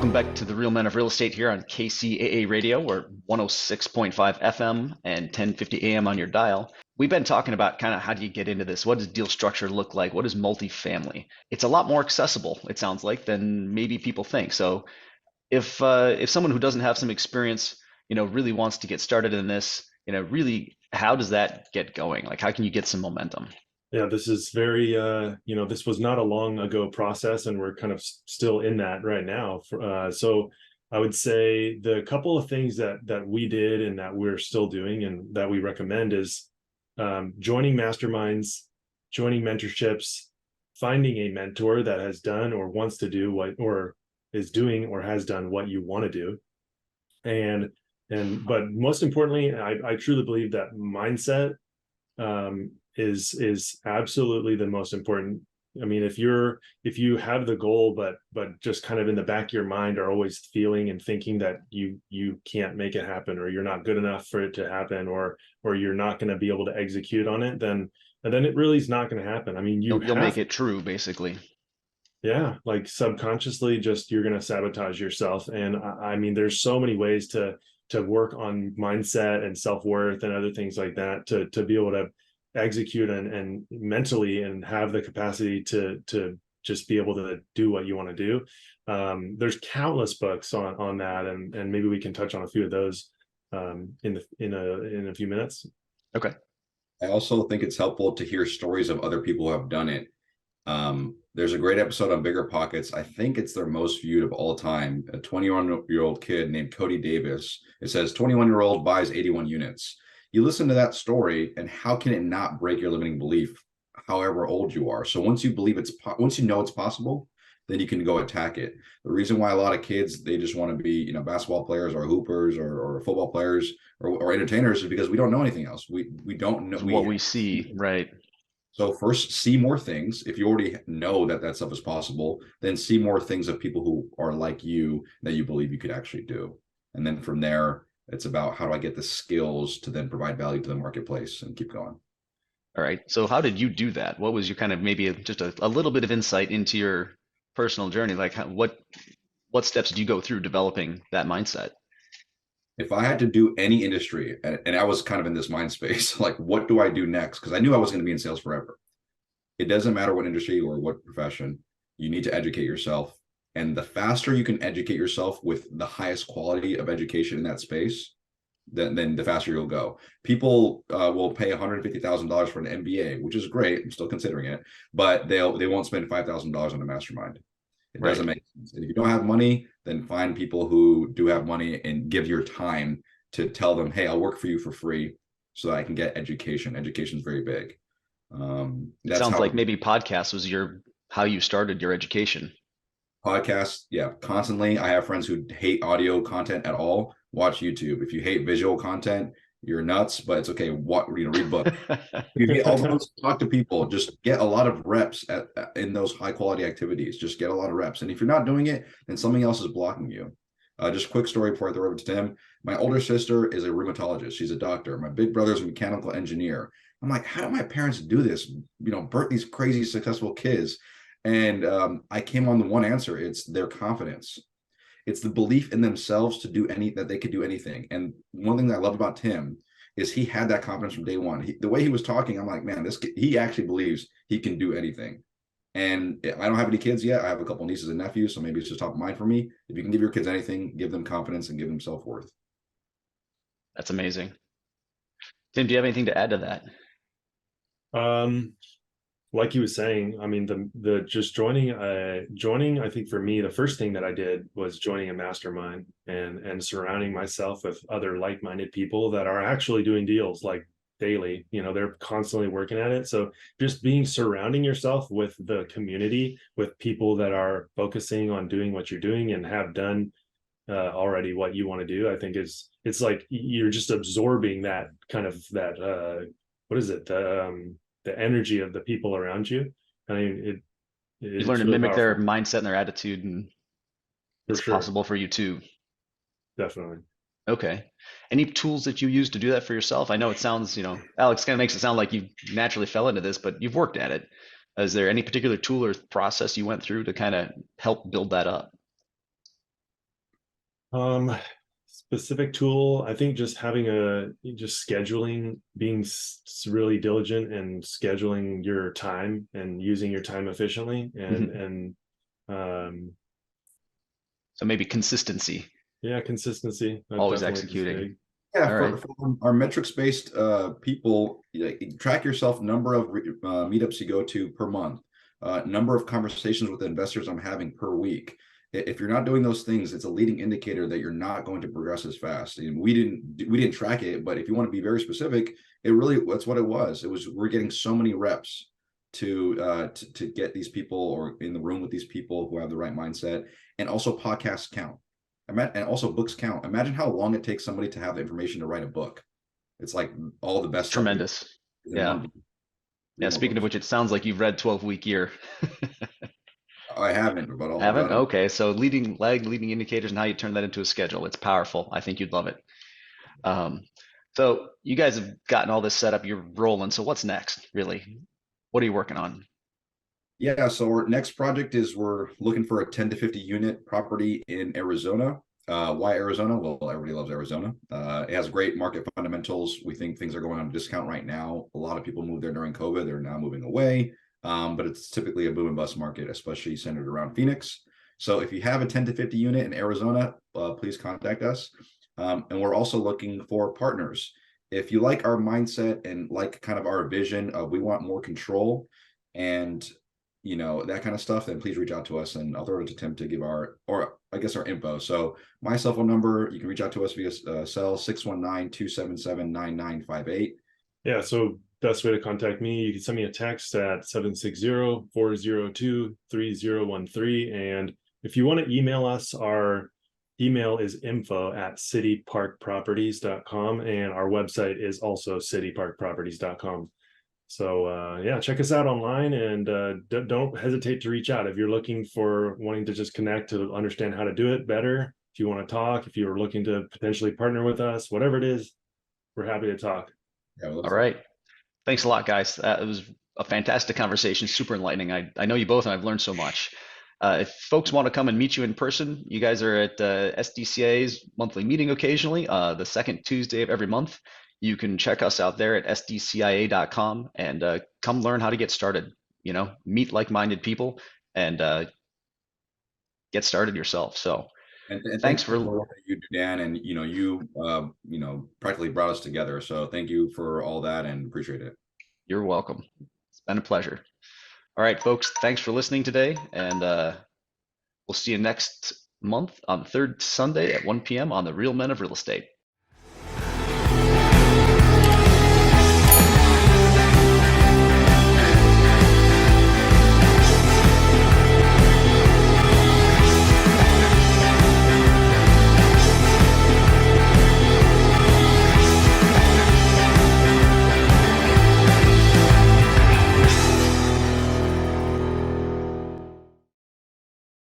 Welcome back to the Real Men of Real Estate here on KCAA Radio. We're 106.5 FM and 1050 AM on your dial. We've been talking about kind of how do you get into this? What does deal structure look like? What is multifamily? It's a lot more accessible, it sounds like, than maybe people think. So if someone who doesn't have some experience, really wants to get started in this, really, how does that get going? Like, how can you get some momentum? Yeah, this is very, this was not a long ago process, and we're kind of still in that right now. So I would say the couple of things that we did and that we're still doing and that we recommend is joining masterminds, joining mentorships, finding a mentor that has done or wants to do what, or is doing or has done what you want to do. But most importantly, I truly believe that mindset is absolutely the most important. I mean, if you have the goal, but just kind of in the back of your mind are always feeling and thinking that you can't make it happen, or you're not good enough for it to happen, or you're not going to be able to execute on it, then it really is not going to happen. I mean, you You'll make have, it true, basically. yeah, like subconsciously, just you're going to sabotage yourself. And I mean, there's so many ways to work on mindset and self-worth and other things like that to be able to execute and mentally and have the capacity to just be able to do what you want to do. There's countless books on that, and maybe we can touch on a few of those in a few minutes. Okay. I also think it's helpful to hear stories of other people who have done it. There's a great episode on Bigger Pockets. I think it's their most viewed of all time. A 21-year-old kid named Cody Davis. It says 21-year-old buys 81 units. You listen to that story, and how can it not break your limiting belief, however old you are? So once you believe once you know it's possible, then you can go attack it. The reason why a lot of kids, they just want to be, basketball players or hoopers or football players or entertainers is because we don't know anything else. We don't know What we see, right? So first, see more things. If you already know that stuff is possible, then see more things of people who are like you that you believe you could actually do. And then from there, it's about how do I get the skills to then provide value to the marketplace and keep going. All right. So how did you do that? What was your kind of maybe just a little bit of insight into your personal journey? Like what steps did you go through developing that mindset? If I had to do any industry, and I was kind of in this mind space, like what do I do next? Because I knew I was going to be in sales forever. It doesn't matter what industry or what profession, you need to educate yourself. And the faster you can educate yourself with the highest quality of education in that space, then the faster you'll go. People will pay $150,000 for an MBA, which is great. I'm still considering it, but they won't spend $5,000 on a mastermind. It Right. doesn't make sense. And if you don't have money, then find people who do have money and give your time to tell them, hey, I'll work for you for free so that I can get education. Education is very big. It That's sounds how like maybe podcast was how you started your education. podcasts, yeah, constantly. I have friends who hate audio content at all. Watch YouTube. If you hate visual content, you're nuts, but it's okay. Read book. You hate all those, talk to people. Just get a lot of reps in those high quality activities. Just get a lot of reps. And if you're not doing it, then something else is blocking you. Just a quick story before I throw it over to Tim. My older sister is a rheumatologist. She's a doctor. My big brother's a mechanical engineer. I'm like, how do my parents do this? Birth these crazy successful kids. And I came on the one answer. It's their confidence. It's the belief in themselves that they could do anything. And one thing that I love about Tim is he had that confidence from day one. The way he was talking, I'm like, man, he actually believes he can do anything. And I don't have any kids yet. I have a couple nieces and nephews, so maybe it's just top of mind for me. If you can give your kids anything, give them confidence and give them self-worth. That's amazing. Tim, do you have anything to add to that? Like he was saying, I mean, the just joining, I think for me, the first thing that I did was joining a mastermind and surrounding myself with other like-minded people that are actually doing deals like daily. They're constantly working at it. So just surrounding yourself with the community, with people that are focusing on doing what you're doing and have done already what you want to do, I think it's like you're just absorbing that kind of what is it? The energy of the people around you. I mean, You it's learn to really mimic their powerful. mindset and their attitude, and For it's sure. possible for you too. Definitely. Okay. Any tools that you use to do that for yourself? I know it sounds, Alex kind of makes it sound like you naturally fell into this, but you've worked at it. Is there any particular tool or process you went through to kind of help build that up? Specific tool, I think just having just scheduling, being really diligent and scheduling your time and using your time efficiently and So maybe consistency, yeah, consistency. That always definitely is executing. big. Yeah, All right. for our metrics-based people, track yourself number of meetups you go to per month, number of conversations with investors I'm having per week. If you're not doing those things, it's a leading indicator that you're not going to progress as fast. And we didn't track it, but if you want to be very specific, that's what it was. It was we're getting so many reps to get these people or in the room with these people who have the right mindset, and also podcasts count. And also books count. Imagine how long it takes somebody to have the information to write a book. It's like all the best stuff Tremendous. in Yeah. one book. Yeah. Read more Speaking of books. which, it sounds like you've read 12-week year. I haven't, but I've Haven't? got it. Okay. So leading indicators and how you turn that into a schedule. It's powerful. I think you'd love it. Um, so you guys have gotten all this set up. You're rolling. So what's next, really? What are you working on? Yeah, so our next project is we're looking for a 10 to 50 unit property in Arizona. Why Arizona? Well, everybody loves Arizona. It has great market fundamentals. We think things are going on discount right now. A lot of people moved there during COVID. They're now moving away. But it's typically a boom and bust market, especially centered around Phoenix. So if you have a 10 to 50 unit in Arizona, please contact us. And we're also looking for partners. If you like our mindset and like kind of our vision of we want more control and that kind of stuff, then please reach out to us and I'll throw it to Tim to give our info. So my cell phone number, you can reach out to us via cell 619-277-9958. Yeah, so best way to contact me, you can send me a text at 760-402-3013. And if you want to email us, our email is info@cityparkproperties.com, and our website is also cityparkproperties.com. So yeah, check us out online, and don't hesitate to reach out if you're looking for wanting to just connect to understand how to do it better. If you want to talk, if you're looking to potentially partner with us, whatever it is, we're happy to talk. Yeah, All right. Thanks a lot, guys. It was a fantastic conversation, super enlightening. I know you both, and I've learned so much. If folks want to come and meet you in person, you guys are at SDCA's monthly meeting occasionally, the second Tuesday of every month. You can check us out there at sdcia.com and come learn how to get started. Meet like-minded people and get started yourself. So and thanks thanks for for. what you do, Dan. And you practically brought us together. So thank you for all that and appreciate it. You're welcome. It's been a pleasure. All right, folks, thanks for listening today, and we'll see you next month on the third Sunday at 1 p.m. on the Real Men of Real Estate.